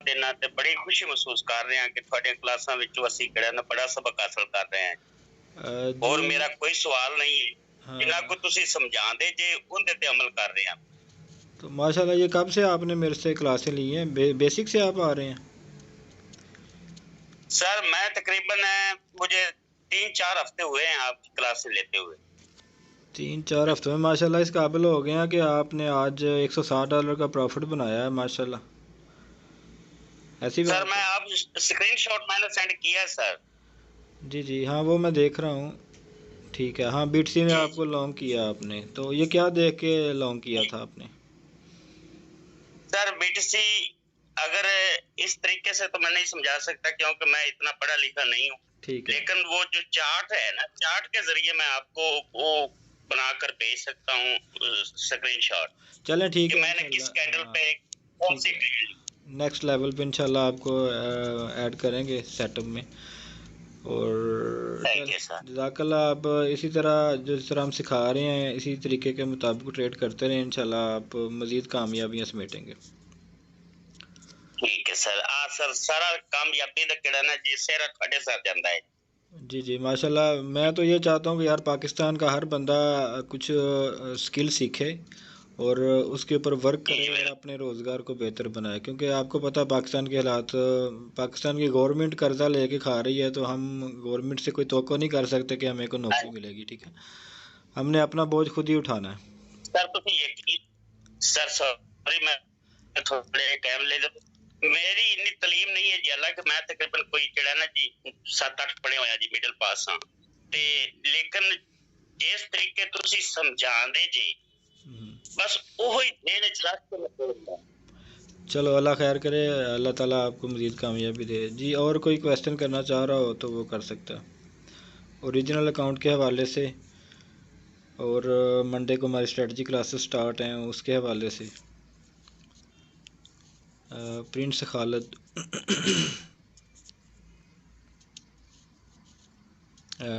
देना ते बड़ी खुशी महसूस कर रहे हैं कि तुहाडे क्लासां विचों असीं किहड़ा ना बड़ा सबक हासिल कर रहे हैं और मेरा कोई सवाल नहीं है। हाँ। जिन्ना को तुसीं समझांदे जे उहदे ते अमल कर रहे हैं। तो माशाल्लाह, ये कब से आपने मेरे से क्लासें ली हैं? बेसिक से आप आ रहे हैं? सर मैं तकरीबन मुझे 3-4 हफ्ते हुए हैं आपकी क्लासें लेते हुए। 3-4 हफ्तों में माशाल्लाह इस काबिल हो गए हैं कि आपने आज $160 का प्रॉफिट बनाया है माशाल्लाह। ऐसी सर बात मैं है? आप स्क्रीनशॉट मैंने सेंड किया है सर। जी जी, हाँ वो मैं देख रहा हूँ। ठीक है, हाँ बीटसी में जी आपको लॉन्ग किया आपने, तो ये क्या देख के लॉन्ग किया था आपने? सर बीटीसी अगर इस तरीके से तो मैं नहीं समझा सकता क्योंकि मैं इतना पढ़ा लिखा नहीं हूँ। ठीक है, लेकिन वो जो चार्ट है ना, चार्ट के जरिए मैं आपको वो बनाकर भेज सकता हूँ स्क्रीनशॉट चलें ठीक कि है मैंने किस इंशाल्लाह। कैंडल हाँ पे कौन ठीक सी है, ट्रेड ली। नेक्स्ट लेवल पे इंशाल्लाह आपको ऐड करेंगे सेटअप में। और थैंक चल यू सर। जज़ाकल्लाह। आप इसी तरह जिस तरह हम सिखा रहे हैं इसी तरीके के मुताबिक ट्रेड करते रहें, इंशाल्लाह आप मज़ीद कामयाबियाँ समेटेंगे। ठीक है सर। सर सारा कामयाबी दा किहड़ा ना जी सेहरा तुहाडे साथ जांदा है। जी जी माशाल्लाह, मैं तो ये चाहता हूँ कि यार पाकिस्तान का हर बंदा कुछ स्किल सीखे और उसके ऊपर वर्क जी करे जी और बिल्कुल। अपने रोज़गार को बेहतर बनाए, क्योंकि आपको पता है पाकिस्तान के हालात, पाकिस्तान की गवर्नमेंट कर्जा लेके खा रही है, तो हम गवर्नमेंट से कोई तवक्को नहीं कर सकते कि हमें को हाँ, नौकरी मिलेगी। ठीक है, हमने अपना बोझ खुद ही उठाना है। सर तुसीं यकीन सर सॉरी मैं थोड़े टाइम ले मेरी इन्नी तलीम नहीं है जी, हालांकि मैं तकरीबन कोई ਜਿਹੜਾ ਨਾ ਜੀ 7-8 ਪੜ੍ਹੇ ਹੋਇਆ ਜੀ ਮਿਡਲ ਪਾਸ ਹਾਂ ਤੇ ਲੇਕਿਨ ਜਿਸ ਤਰੀਕੇ ਤੁਸੀਂ ਸਮਝਾਉਂਦੇ ਜੀ बस ਉਹ ਹੀ ਦੇਣ ਚ ਰੱਖ ਕੇ ਲੱਗਦਾ। चलो अल्लाह खैर करे, अल्लाह ताला आपको मज़ीद कामयाबी दे। जी और कोई क्वेश्चन करना चाह रहा हो तो वो कर सकता है ओरिजिनल अकाउंट के हवाले से, और मंडे को हमारी स्ट्रेटजी क्लासेस स्टार्ट हैं उसके हवाले से। प्रिंस खालिद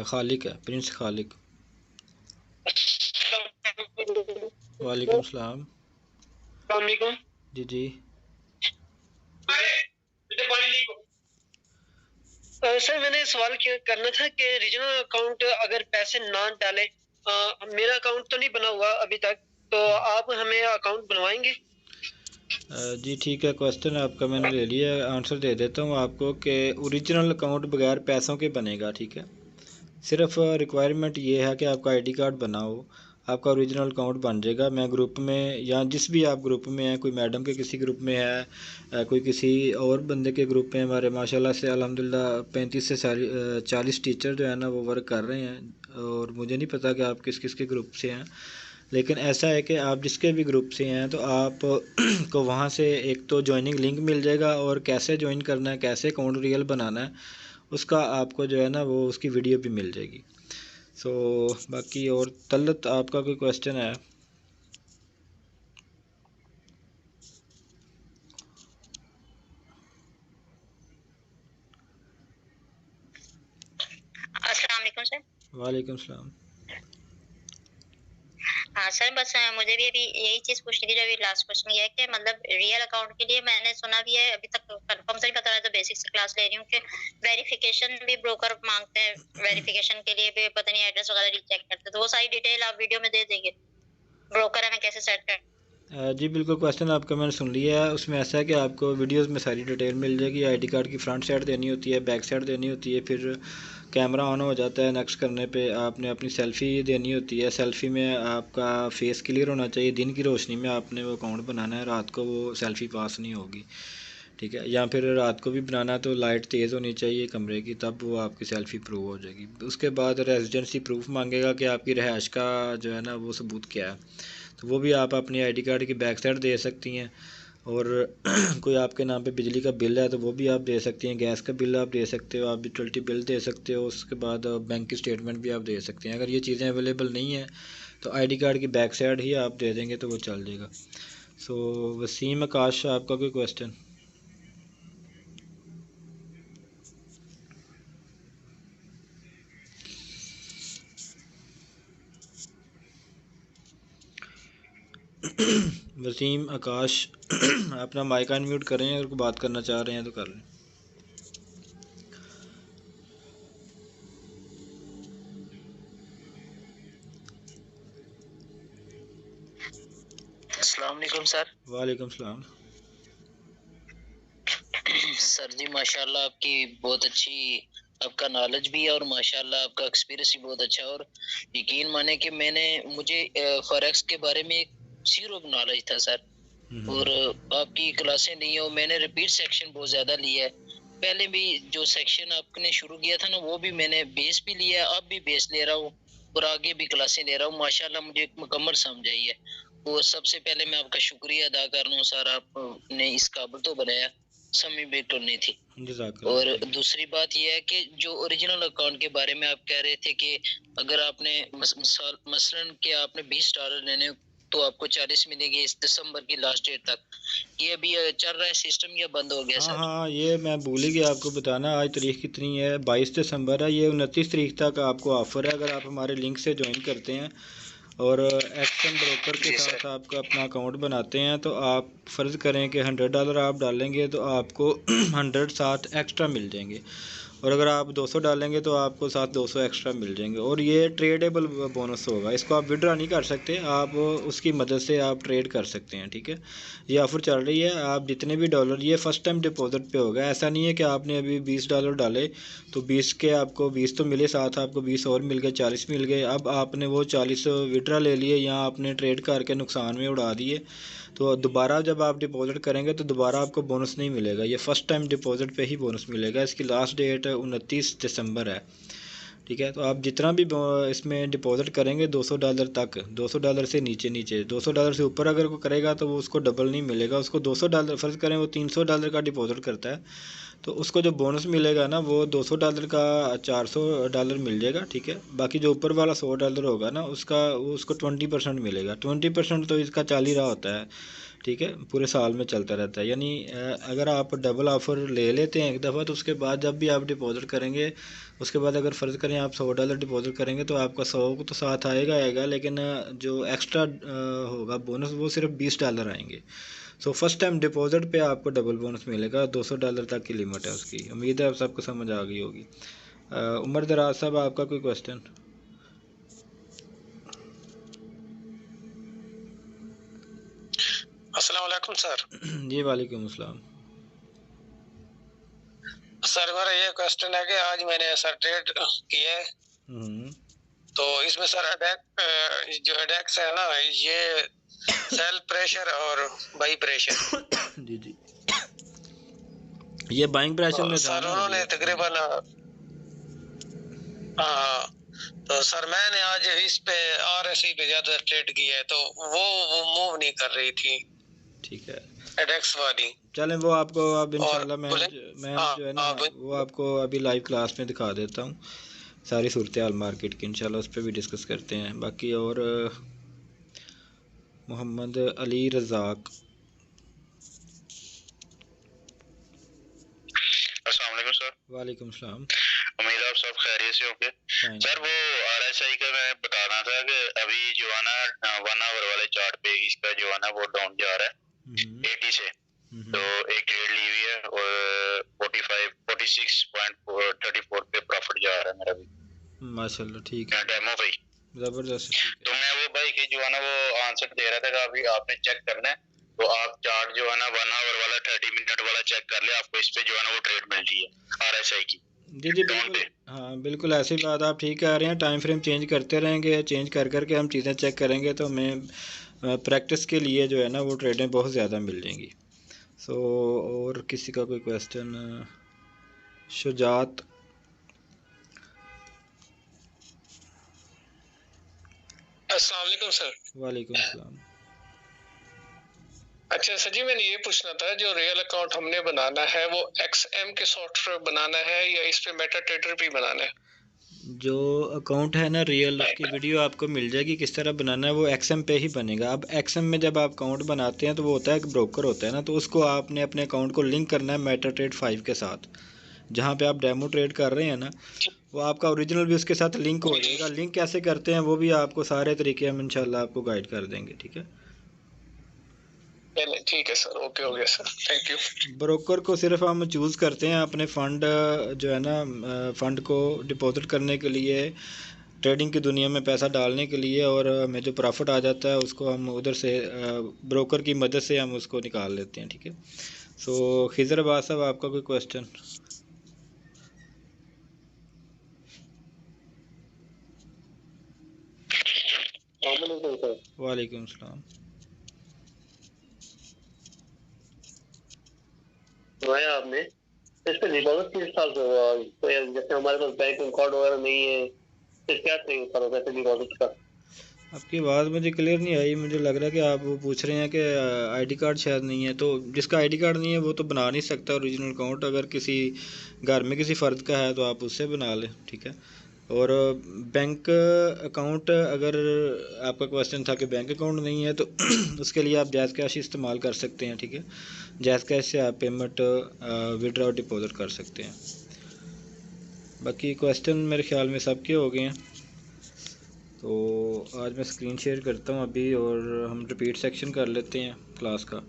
खालिक है, प्रिंस खालिक। वालेकुम सलाम। जी जी सर मैंने सवाल करना था कि रीजनल अकाउंट अगर पैसे ना डाले, मेरा अकाउंट तो नहीं बना हुआ अभी तक, तो आप हमें अकाउंट बनवाएंगे? जी ठीक है, क्वेश्चन आपका मैंने ले लिया, आंसर दे देता हूँ आपको कि ओरिजिनल अकाउंट बगैर पैसों के बनेगा। ठीक है, सिर्फ रिक्वायरमेंट ये है कि आपका आईडी कार्ड बना हो, आपका ओरिजिनल अकाउंट बन जाएगा। मैं ग्रुप में या जिस भी आप ग्रुप में हैं, कोई मैडम के किसी ग्रुप में है, कोई किसी और बंदे के ग्रुप में, हमारे माशाल्लाह से अल्हम्दुलिल्लाह 35 से 40 टीचर जो है ना वो वर्क कर रहे हैं। और मुझे नहीं पता कि आप किस किस के ग्रुप से हैं, लेकिन ऐसा है कि आप जिसके भी ग्रुप से हैं तो आप को वहाँ से एक तो ज्वाइनिंग लिंक मिल जाएगा, और कैसे ज्वाइन करना है, कैसे अकाउंट रियल बनाना है, उसका आपको जो है ना वो उसकी वीडियो भी मिल जाएगी। सो बाकी और तलत आपका कोई क्वेश्चन है? अस्सलाम वालेकुम सर। वालेकुम सलाम। हाँ सर, बस मुझे भी अभी यही चीज़ पूछनी थी जो अभी लास्ट क्वेश्चन ये है कि मतलब रियल अकाउंट के लिए मैंने सुना भी है, अभी तक कंफर्म से नहीं पता है, तो बेसिक से क्लास ले रही हूँ कि वेरिफिकेशन भी ब्रोकर मांगते हैं, वेरिफिकेशन के लिए भी पता नहीं एड्रेस वगैरह रीचेक करते हैं, तो वो सारी डिटेल आप वीडियो में दे देंगे? ब्रोकर हमें कैसे सेट कर? जी बिल्कुल, क्वेश्चन आपका मैंने सुन लिया है। उसमें ऐसा है कि आपको वीडियोस में सारी डिटेल मिल जाएगी। आईडी कार्ड की फ्रंट साइड देनी होती है, बैक साइड देनी होती है, फिर कैमरा ऑन हो जाता है। नेक्स्ट करने पे आपने अपनी सेल्फ़ी देनी होती है। सेल्फ़ी में आपका फेस क्लियर होना चाहिए। दिन की रोशनी में आपने वो अकाउंट बनाना है, रात को वो सेल्फ़ी पास नहीं होगी। ठीक है, या फिर रात को भी बनाना तो लाइट तेज़ होनी चाहिए कमरे की, तब वो आपकी सेल्फ़ी प्रूव हो जाएगी। उसके बाद रेजिडेंसी प्रूफ मांगेगा कि आपकी रिहाइश का जो है ना वो सबूत क्या है, तो वो भी आप अपनी आईडी कार्ड की बैक साइड दे सकती हैं। और कोई आपके नाम पे बिजली का बिल है तो वो भी आप दे सकती हैं, गैस का बिल आप दे सकते हो, आप यूटिलिटी बिल दे सकते हो, उसके बाद बैंक की स्टेटमेंट भी आप दे सकते हैं। अगर ये चीज़ें अवेलेबल नहीं हैं तो आईडी कार्ड की बैक साइड ही आप दे देंगे तो वो चल जाएगा। सो वसीम आकाश, आपका कोई क्वेश्चन? वसीम आकाश अपना माइक अनम्यूट करें, अगर कोई बात करना चाह रहे हैं तो कर लें। अस्सलाम वालेकुम सर। वालेकुम सलाम। सर जी माशाल्लाह आपकी बहुत अच्छी, आपका नॉलेज भी है और माशाल्लाह आपका एक्सपीरियंस भी बहुत अच्छा है। और यकीन माने कि मुझे फॉरेक्स के बारे में एक जीरो नॉलेज था सर, और आपकी क्लासें ली हो, मैंने रिपीट सेक्शन बहुत ज़्यादा लिया है। पहले भी जो सेक्शन आपने शुरू किया था ना, वो भी मैंने बेस भी लिया, अब भी बेस ले रहा हूँ और आगे भी क्लासें ले रहा हूँ। माशाल्लाह मुझे एक मुकम्मल समझ आई है। और सबसे पहले मैं आपका शुक्रिया अदा कर रहा हूँ सर, आपने इस काबिल तो बनाया, समय बिल्कुल नहीं थी। और दूसरी बात यह है कि जो ओरिजिनल अकाउंट के बारे में आप कह रहे थे कि अगर आपने मसलन कि आपने $20 लेने तो आपको 40 मिलेंगे इस दिसंबर की लास्ट डेट तक, ये अभी चल रहा है सिस्टम या बंद हो गया सर? हाँ, ये मैं भूल ही गया आपको बताना। आज तारीख कितनी है? 22 दिसंबर है। ये 29 तारीख तक आपको ऑफ़र है, अगर आप हमारे लिंक से ज्वाइन करते हैं और एक्शन ब्रोकर के साथ आपका अपना अकाउंट बनाते हैं, तो आप फ़र्ज़ करें कि $100 आप डालेंगे तो आपको 100 साथ एक्स्ट्रा मिल जाएंगे, और अगर आप 200 डालेंगे तो आपको साथ 200 एक्स्ट्रा मिल जाएंगे। और ये ट्रेडेबल बोनस होगा, इसको आप विड्रॉ नहीं कर सकते, आप उसकी मदद से आप ट्रेड कर सकते हैं। ठीक है, ये ऑफ़र चल रही है। आप जितने भी डॉलर, ये फ़र्स्ट टाइम डिपॉजिट पे होगा। ऐसा नहीं है कि आपने अभी $20 डाले तो 20 के आपको 20 तो मिले, साथ आपको 20 और मिल गए, 40 मिल गए। अब आपने वो 40 विड्रॉ ले लिए या आपने ट्रेड करके नुकसान में उड़ा दिए, तो दोबारा जब आप डिपॉजिट करेंगे तो दोबारा आपको बोनस नहीं मिलेगा। ये फ़र्स्ट टाइम डिपॉजिट पे ही बोनस मिलेगा। इसकी लास्ट डेट 29 दिसंबर है। ठीक है, तो आप जितना भी इसमें डिपॉजिट करेंगे $200 तक, $200 से नीचे, $200 से ऊपर अगर कोई करेगा तो वो उसको डबल नहीं मिलेगा। उसको $200, फ़र्ज़ करें वो $300 का डिपॉजिट करता है, तो उसको जो बोनस मिलेगा ना, वो $200 का $400 मिल जाएगा। ठीक है, बाकी जो ऊपर वाला $100 होगा ना, उसको 20% मिलेगा। 20% तो इसका चल ही रहा होता है। ठीक है, पूरे साल में चलता रहता है। यानी अगर आप डबल ऑफ़र ले लेते हैं एक दफ़ा, तो उसके बाद जब भी आप डिपॉजिट करेंगे, उसके बाद अगर फ़र्ज़ करें आप $100 डिपॉजिट करेंगे तो आपका 100 को तो साथ आएगा, लेकिन जो एक्स्ट्रा होगा बोनस, वो सिर्फ $20 आएंगे। सो फर्स्ट टाइम डिपॉजिट पे आपको डबल बोनस मिलेगा। $200 तक की लिमिट है उसकी। उम्मीद है आप सबको समझ आ गई होगी। उमर दराज साहब, आपका कोई क्वेश्चन? अस्सलाम वालेकुम सर। जी वालेकुम अस्सलाम। सर मेरा ये क्वेश्चन है कि आज मैंने सर ट्रेड किया है, तो इसमें सर जो एडेक्स है ना, ये सेल प्रेशर और बाई प्रेशर जी ये बाइंग प्रेशर में सर उन्होंने तकरीबन तो सर मैंने आज इस पे RSI पे ज्यादा ट्रेड किया है, तो वो मूव नहीं कर रही थी। ठीक है, एडेक्स वाली। चलें, वो आपको अब इंशाल्लाह मैं जो है ना, वो आपको अभी लाइव क्लास में दिखा देता हूँ सारी सूरत हाल मार्केट की। इंशाल्लाह उस पर भी डिस्कस करते हैं। बाकी और मोहम्मद अली रज़ाक। अस्सलाम वालेकुम सर। वालेकुम सलाम। उम्मीद आप सब खैरियत से होंगे। सर वो RSI का मैं बता रहा था कि अभी जो है ना 1 आवर वाले चार्ट पे इसका जो है ना वो डाउन जा रहा है 80 से, तो एक ट्रेड ली हुई है और 46.34 पे प्रॉफिट जा रहा है मेरा भी। माशाल्लाह, ठीक है, डेमो भाई जबरदस्त। तो मैं वो भाई के जो है ना वो आंसर दे रहा था कि अभी आपने चेक करना है, तो आप चार्ट जो है ना 1 आवर वाला 30 मिनट वाला चेक कर ले, आपको इस पे जो है ना वो ट्रेड मिल रही है RSI की। जी बिल्कुल, हाँ बिल्कुल ऐसी बात आप ठीक कह रहे हैं। टाइम फ्रेम चेंज करते रहेंगे, चेंज कर करके हम चीज़ें चेक करेंगे तो हमें प्रैक्टिस के लिए जो है ना वो ट्रेडें बहुत ज़्यादा मिल जाएंगी। सो और किसी का कोई क्वेश्चन? शुजात। अस्सलाम वालेकुम सर। वालेकुम सलाम। अच्छा सर जी, मैंने ये पूछना था, जो रियल अकाउंट हमने बनाना है वो XM के सॉफ्टवेयर बनाना है या इस पे मेटाट्रेडर भी बनाना है? जो अकाउंट है ना रियल, उसकी वीडियो आपको मिल जाएगी किस तरह बनाना है। वो XM पे ही बनेगा। अब XM में जब आप अकाउंट बनाते हैं तो वो होता है, एक ब्रोकर होता है ना, तो उसको आपने अपने अकाउंट को लिंक करना है मेटाट्रेड 5 के साथ। जहाँ पे आप डेमो ट्रेड कर रहे हैं ना, वो आपका ओरिजिनल भी उसके साथ लिंक हो जाएगा। लिंक कैसे करते हैं वो भी आपको सारे तरीके हम इंशाल्लाह आपको गाइड कर देंगे। ठीक है, चलिए ठीक है सर, ओके हो गया सर, थैंक यू। ब्रोकर को सिर्फ हम चूज़ करते हैं अपने फ़ंड जो है ना, फ़ंड को डिपॉजिट करने के लिए, ट्रेडिंग की दुनिया में पैसा डालने के लिए, और हमें जो प्रॉफिट आ जाता है उसको हम उधर से ब्रोकर की मदद से हम उसको निकाल लेते हैं, ठीक है। सो खिज़र अब्बास साहब, आपका कोई क्वेश्चन? वालेकुम सलाम। आपने इस पे डिपॉजिट किस साल से हुआ? तो जैसे हमारे पास बैंक अकाउंट वगैरह नहीं है, तो क्या सही होता है वैसे डिपॉजिट का? आपकी आवाज़ मुझे क्लियर नहीं आई। मुझे लग रहा है कि आप वो पूछ रहे हैं कि आईडी कार्ड शायद नहीं है। तो जिसका आईडी कार्ड नहीं है वो तो बना नहीं सकता ओरिजिनल अकाउंट। अगर किसी घर में किसी फ़र्द का है तो आप उससे बना लें, ठीक है। और बैंक अकाउंट, अगर आपका क्वेश्चन था कि बैंक अकाउंट नहीं है, तो उसके लिए आप जैज़ कैश इस्तेमाल कर सकते हैं, ठीक है। जैज़ कैश से आप पेमेंट विड्रॉ और डिपॉजिट कर सकते हैं। बाकी क्वेश्चन मेरे ख्याल में सबके हो गए हैं। तो आज मैं स्क्रीन शेयर करता हूँ अभी, और हम रिपीट सेक्शन कर लेते हैं क्लास का।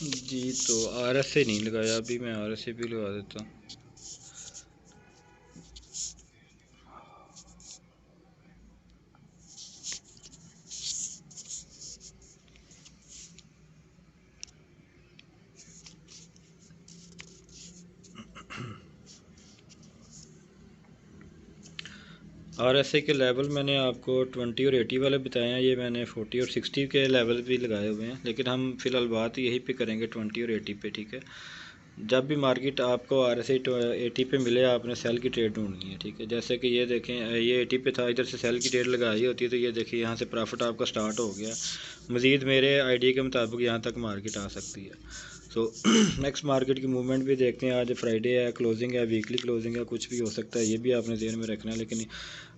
जी, तो RSA नहीं लगाया अभी, मैं RSA भी लगा देता हूँ। RSA के लेवल मैंने आपको 20 और 80 वाले बताए हैं। ये मैंने 40 और 60 के लेवल भी लगाए हुए हैं, लेकिन हम फ़िलहाल बात यही पे करेंगे 20 और 80 पे, ठीक है। जब भी मार्केट आपको RSA 80 पे मिले, आपने सेल की ट्रेड ढूंढनी है, ठीक है। जैसे कि ये देखें, ये 80 पे था, इधर से सेल की ट्रेड लगाई होती है, तो ये देखिए यहाँ से प्रॉफिट आपका स्टार्ट हो गया। मज़ीद मेरे आइडिया के मुताबिक यहाँ तक मार्केट आ सकती है। सो नेक्स्ट मार्केट की मूवमेंट भी देखते हैं। आज फ्राइडे है, क्लोजिंग है, वीकली क्लोजिंग है, कुछ भी हो सकता है, ये भी आपने ध्यान में रखना है। लेकिन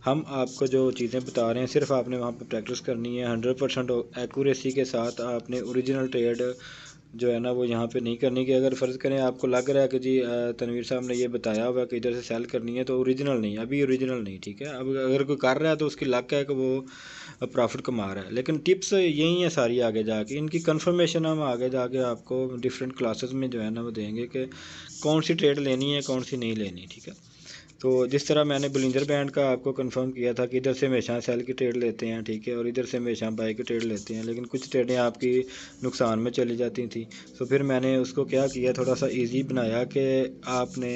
हम आपको जो चीज़ें बता रहे हैं, सिर्फ आपने वहाँ पर प्रैक्टिस करनी है। 100% एक्यूरेसी के साथ आपने ओरिजिनल ट्रेड जो है ना वो यहाँ पे नहीं करनी। कि अगर फ़र्ज़ करें आपको लग रहा है कि जी तनवीर साहब ने ये बताया हुआ कि इधर से सेल करनी है, तो ओरिजिनल नहीं, अभी ओरिजिनल नहीं, ठीक है। अब अगर कोई कर रहा है तो उसकी लक है कि वो प्रॉफिट कमा रहा है, लेकिन टिप्स यही है सारी आगे जाके। इनकी कंफर्मेशन हम आगे जाके आपको डिफरेंट क्लासेस में जो है ना वो देंगे कि कौन सी ट्रेड लेनी है, कौन सी नहीं लेनी, ठीक है। तो जिस तरह मैंने बुलिंजर बैंड का आपको कंफर्म किया था कि इधर से हमेशा सेल की ट्रेड लेते हैं, ठीक है, और इधर से हमेशा बाई की ट्रेड लेते हैं, लेकिन कुछ ट्रेडें आपकी नुकसान में चली जाती थी। तो फिर मैंने उसको क्या किया, थोड़ा सा इजी बनाया कि आपने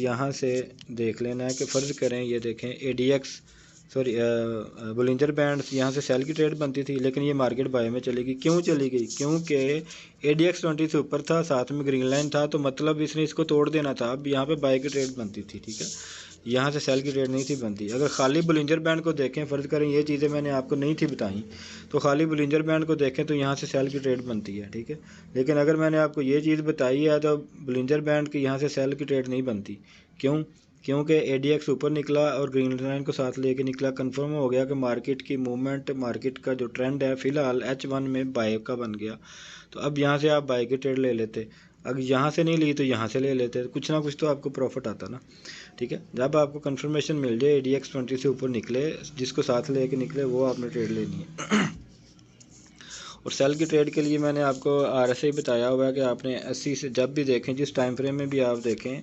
यहाँ से देख लेना है कि फ़र्ज़ करें, ये देखें ADX सॉरी बुलिंजर बैंड यहाँ से सेल की ट्रेड बनती थी, लेकिन ये मार्केट बाय में चली गई। क्यों चली गई? क्योंकि ADX 20 से ऊपर था, साथ में ग्रीन लाइन था, तो मतलब इसने इसको तोड़ देना था। अब यहाँ पे बाय की ट्रेड बनती थी, ठीक है, यहाँ से सेल की ट्रेड नहीं थी बनती। अगर खाली बुलिंजर बैंड को देखें, फ़र्ज़ करें ये चीज़ें मैंने आपको नहीं थी बताई, तो खाली बुलिंजर बैंड को देखें तो यहाँ से सेल की ट्रेड बनती है, ठीक है। लेकिन अगर मैंने आपको ये चीज़ बताई है तो बुलिंजर बैंड की यहाँ से सेल की ट्रेड नहीं बनती। क्यों? क्योंकि ADX ऊपर निकला और ग्रीन लाइन को साथ लेके निकला। कंफर्म हो गया कि मार्केट की मूवमेंट, मार्केट का जो ट्रेंड है फ़िलहाल H1 में बाय का बन गया। तो अब यहाँ से आप बाय की ट्रेड ले लेते, अगर यहाँ से नहीं ली तो यहाँ से ले लेते, कुछ ना कुछ तो आपको प्रॉफिट आता ना, ठीक है। जब आपको कंफर्मेशन मिल जाए ADX 20 से ऊपर निकले, जिसको साथ लेके निकले, वो आपने ट्रेड लेनी है। और सेल की ट्रेड के लिए मैंने आपको RSA बताया हुआ है कि आपने 80 से जब भी देखें, जिस टाइम फ्रेम में भी आप देखें,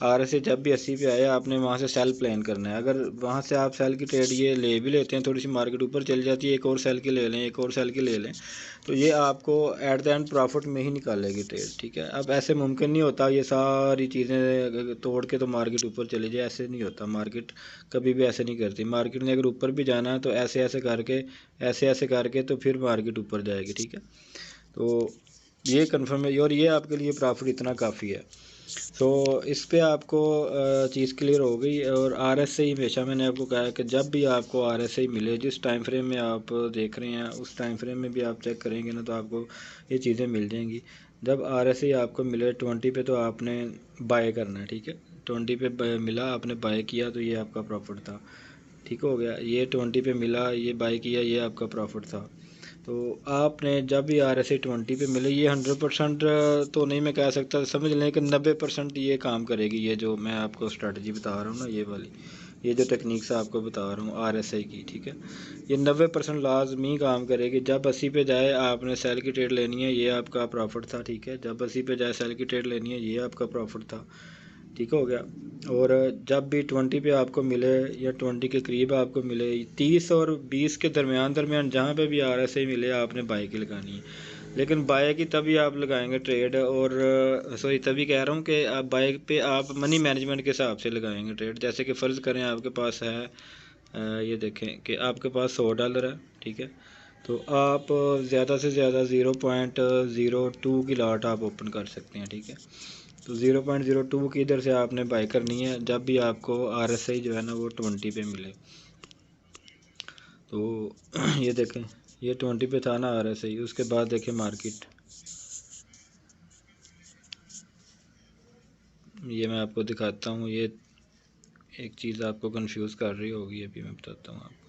RSA जब भी 80 पे आए आपने वहाँ से सेल प्लान करना है। अगर वहाँ से आप सेल की ट्रेड ये ले भी लेते हैं, थोड़ी सी मार्केट ऊपर चली जाती है, एक और सेल की ले लें, एक और सेल की ले लें, तो ये आपको एट द एंड प्रॉफिट में ही निकालेगी ट्रेड, ठीक है। अब ऐसे मुमकिन नहीं होता ये सारी चीज़ें तोड़ के तो मार्केट ऊपर चली जाए, ऐसे नहीं होता। मार्केट कभी भी ऐसे नहीं करती। मार्केट ने अगर ऊपर भी जाना है तो ऐसे ऐसे करके तो फिर मार्केट ऊपर जाएगी, ठीक है। तो ये कन्फर्म है, और ये आपके लिए प्रॉफिट इतना काफ़ी है। तो इस पे आपको चीज़ क्लियर हो गई। और RSA ही हमेशा मैंने आपको कहा है कि जब भी आपको RSA मिले, जिस टाइम फ्रेम में आप देख रहे हैं उस टाइम फ्रेम में भी आप चेक करेंगे ना, तो आपको ये चीज़ें मिल जाएंगी। जब RSA आपको मिले 20 पे तो आपने बाय करना है, ठीक है। 20 पे मिला, आपने बाय किया तो ये आपका प्रॉफिट था। ठीक हो गया, ये 20 पे मिला, ये बाय किया, ये आपका प्रॉफिट था। तो आपने जब भी RSI 20 पे मिले, ये 100% तो नहीं मैं कह सकता, समझ लें कि 90% ये काम करेगी। ये जो मैं आपको स्ट्रेटजी बता रहा हूँ ना, ये वाली, ये जो टेक्निक्स आपको बता रहा हूँ RSI की, ठीक है, ये 90% लाजमी काम करेगी। जब 80 पे जाए आपने सेल की ट्रेड लेनी है, ये आपका प्रॉफिट था। ठीक है, जब 80 पे जाए सेल की ट्रेड लेनी है, ये आपका प्रॉफिट था। ठीक हो गया। और जब भी 20 पे आपको मिले या 20 के करीब आपको मिले, 30 और 20 के दरमियान जहाँ पे भी RSI मिले, आपने बाय की लगानी है। लेकिन बाय की तभी आप लगाएंगे ट्रेड, और सॉरी तभी कह रहा हूँ कि आप बाय पे आप मनी मैनेजमेंट के हिसाब से लगाएंगे ट्रेड। जैसे कि फ़र्ज़ करें आपके पास है, ये देखें कि आपके पास $100 है। ठीक है, तो आप ज़्यादा से ज़्यादा 0.02 की लॉट आप ओपन कर सकते हैं। ठीक है, तो 0.02 की इधर से आपने बाय करनी है जब भी आपको RSI जो है ना वो 20 पे मिले। तो ये देखें, ये 20 पे था ना RSI, उसके बाद देखें मार्केट, ये मैं आपको दिखाता हूँ। ये एक चीज़ आपको कंफ्यूज कर रही होगी, अभी मैं बताता हूँ आपको।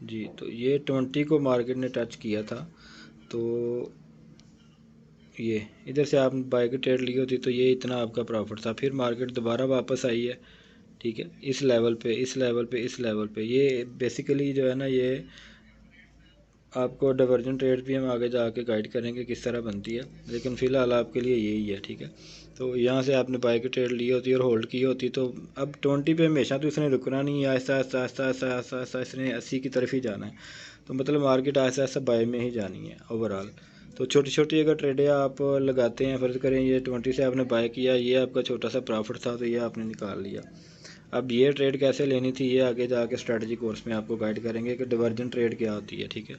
जी, तो ये 20 को मार्केट ने टच किया था, तो ये इधर से आप बाय की ट्रेड ली होती तो ये इतना आपका प्रॉफिट था। फिर मार्केट दोबारा वापस आई है। ठीक है, इस लेवल पे, इस लेवल पे, इस लेवल पे, ये बेसिकली जो है ना, ये आपको डाइवर्जन ट्रेड भी हम आगे जाके गाइड करेंगे किस तरह बनती है, लेकिन फ़िलहाल आपके लिए यही है। ठीक है, तो यहाँ से आपने बाय की ट्रेड ली होती और होल्ड की होती, तो अब 20 पे हमेशा तो इसने रुकना नहीं है, आहिस्ता आहिस्ता आहिस्ता आहिस्ता आहिस्ता आहिस्ता इसने 80 की तरफ ही जाना है। तो मतलब मार्केट आहिस्ता आहिस्ता बाय में ही जानी है ओवरऑल। तो छोटी छोटी अगर ट्रेडें आप लगाते हैं, फ़र्ज़ करें ये 20 से आपने बाय किया, ये आपका छोटा सा प्रॉफिट था, तो ये आपने निकाल लिया। अब ये ट्रेड कैसे लेनी थी, ये आगे जाके स्ट्रेटजी कोर्स में आपको गाइड करेंगे कि डाइवर्जन ट्रेड क्या होती है। ठीक है,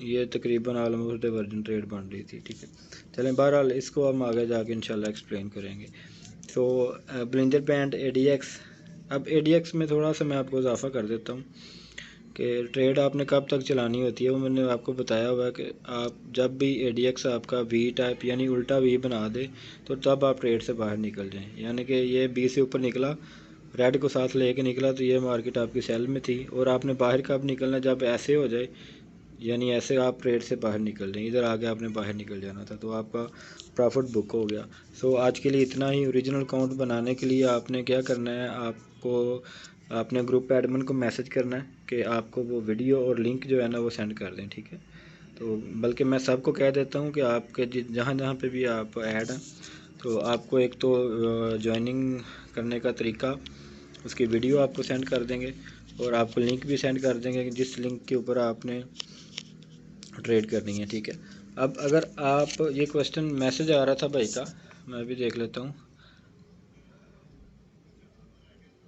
ये तकरीबन ऑलमोस्ट डाइवर्जन ट्रेड बन रही थी। ठीक है, चलें, बहरहाल इसको हम आगे जाके इंशाल्लाह एक्सप्लेन करेंगे। तो ब्लिंजर बैंड ADX, अब ADX में थोड़ा सा मैं आपको इजाफा कर देता हूँ कि ट्रेड आपने कब तक चलानी होती है। वो मैंने आपको बताया हुआ है कि आप जब भी ADX आपका V टाइप यानी उल्टा V बना दे, तो तब आप ट्रेड से बाहर निकल जाएं। यानी कि ये B से ऊपर निकला, रेड को साथ लेके निकला, तो ये मार्केट आपकी सेल में थी, और आपने बाहर कब निकलना, जब ऐसे हो जाए, यानी ऐसे आप ट्रेड से बाहर निकल जाएं, इधर आगे आपने बाहर निकल जाना था, तो आपका प्रॉफिट बुक हो गया। सो आज के लिए इतना ही। ओरिजिनल अकाउंट बनाने के लिए आपने क्या करना है, आपको आपने ग्रुप एडमिन को मैसेज करना है कि आपको वो वीडियो और लिंक जो है ना वो सेंड कर दें। ठीक है, तो बल्कि मैं सबको कह देता हूँ कि आपके जहाँ जहाँ पे भी आप ऐड हैं, तो आपको एक तो ज्वाइनिंग करने का तरीका, उसकी वीडियो आपको सेंड कर देंगे, और आपको लिंक भी सेंड कर देंगे जिस लिंक के ऊपर आपने ट्रेड करनी है। ठीक है, अब अगर आप, ये क्वेश्चन मैसेज आ रहा था भाई का, मैं भी देख लेता हूँ।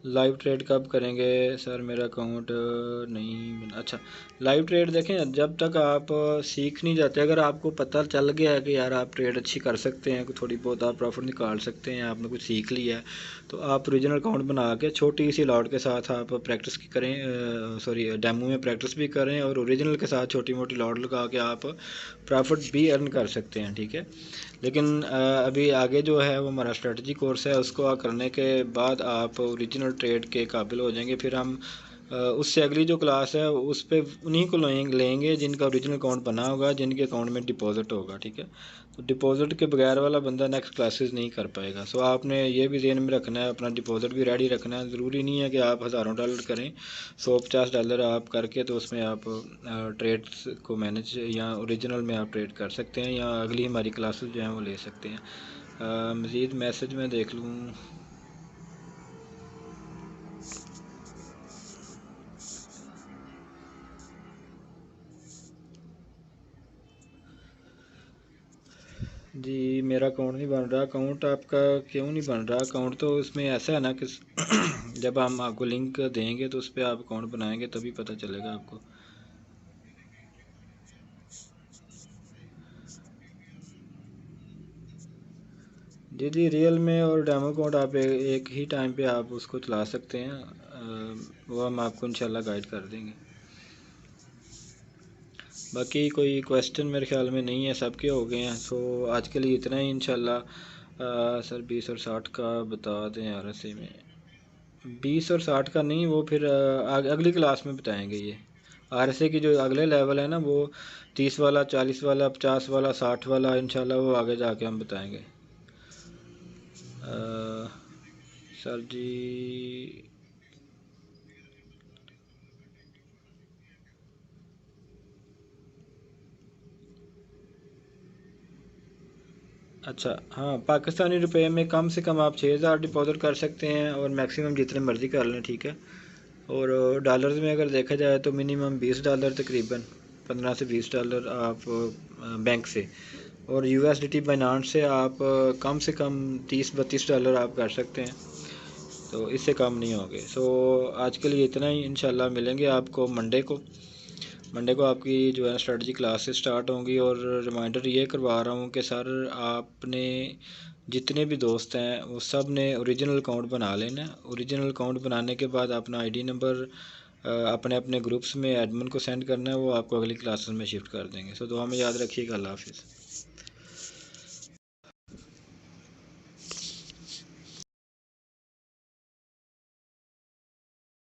लाइव ट्रेड कब करेंगे सर, मेरा अकाउंट नहीं। अच्छा, लाइव ट्रेड देखें, जब तक आप सीख नहीं जाते, अगर आपको पता चल गया है कि यार आप ट्रेड अच्छी कर सकते हैं, थोड़ी बहुत आप प्रॉफिट निकाल सकते हैं, आपने कुछ सीख लिया है, तो आप ओरिजिनल अकाउंट बना के छोटी सी लॉट के साथ आप प्रैक्टिस करें, सॉरी डेमो में प्रैक्टिस भी करें, और ओरिजिनल के साथ छोटी मोटी लॉट लगा के आप प्रॉफिट भी अर्न कर सकते हैं। ठीक है, लेकिन अभी आगे जो है वो हमारा स्ट्रेटजी कोर्स है, उसको करने के बाद आप ओरिजिनल ट्रेड के काबिल हो जाएंगे। फिर हम उससे अगली जो क्लास है उस पर उन्हीं को लेंगे जिनका ओरिजिनल अकाउंट बना होगा, जिनके अकाउंट में डिपॉजिट होगा। ठीक है, तो डिपॉजिट के बगैर वाला बंदा नेक्स्ट क्लासेस नहीं कर पाएगा। सो आपने ये भी ध्यान में रखना है, अपना डिपॉजिट भी रेडी रखना है। ज़रूरी नहीं है कि आप हज़ारों डॉलर करें, $150 आप करके तो उसमें आप ट्रेड्स को मैनेज या ओरिजिनल में आप ट्रेड कर सकते हैं, या अगली हमारी क्लासेस जो हैं वो ले सकते हैं। मज़ीद मैसेज में देख लूँ। जी, मेरा अकाउंट नहीं बन रहा। अकाउंट आपका क्यों नहीं बन रहा? अकाउंट तो इसमें ऐसा है ना कि जब हम आपको लिंक देंगे तो उस पर आप अकाउंट बनाएंगे तभी पता चलेगा आपको। जी जी, रियल में और डेमो अकाउंट आप एक ही टाइम पे आप उसको चला सकते हैं, वो हम आपको इंशाल्लाह गाइड कर देंगे। बाकी कोई क्वेश्चन मेरे ख्याल में नहीं है, सबके हो गए हैं। सो आज के लिए इतना ही इंशाल्लाह। सर 20 और 60 का बता दें RSA में। 20 और 60 का नहीं, वो फिर अगली क्लास में बताएंगे। ये RSA की जो अगले लेवल है ना, वो 30 वाला, 40 वाला, 50 वाला, 60 वाला, इंशाल्लाह वो आगे जाके हम बताएंगे। सर जी अच्छा, हाँ, पाकिस्तानी रुपए में कम से कम आप 6000 डिपॉज़िट कर सकते हैं और मैक्सिमम जितने मर्ज़ी कर लें, ठीक है। और डॉलर्स में अगर देखा जाए तो मिनिमम $20 तकरीबन, 15 से $20 आप बैंक से, और USDT बाइनांस से आप कम से कम $30-32 आप कर सकते हैं, तो इससे कम नहीं होंगे। सो आज के लिए इतना ही। इंशाल्लाह मिलेंगे आपको मंडे को आपकी जो है स्ट्रेटजी क्लासेस स्टार्ट होंगी। और रिमाइंडर ये करवा रहा हूँ कि सर आपने जितने भी दोस्त हैं वो सब ने ओरिजिनल अकाउंट बना लेना। ओरिजिनल अकाउंट बनाने के बाद अपना ID नंबर अपने अपने ग्रुप्स में एडमिन को सेंड करना है, वो आपको अगली क्लासेस में शिफ्ट कर देंगे। सो दुआ में याद रखिएगा। अल्लाह हाफिज़।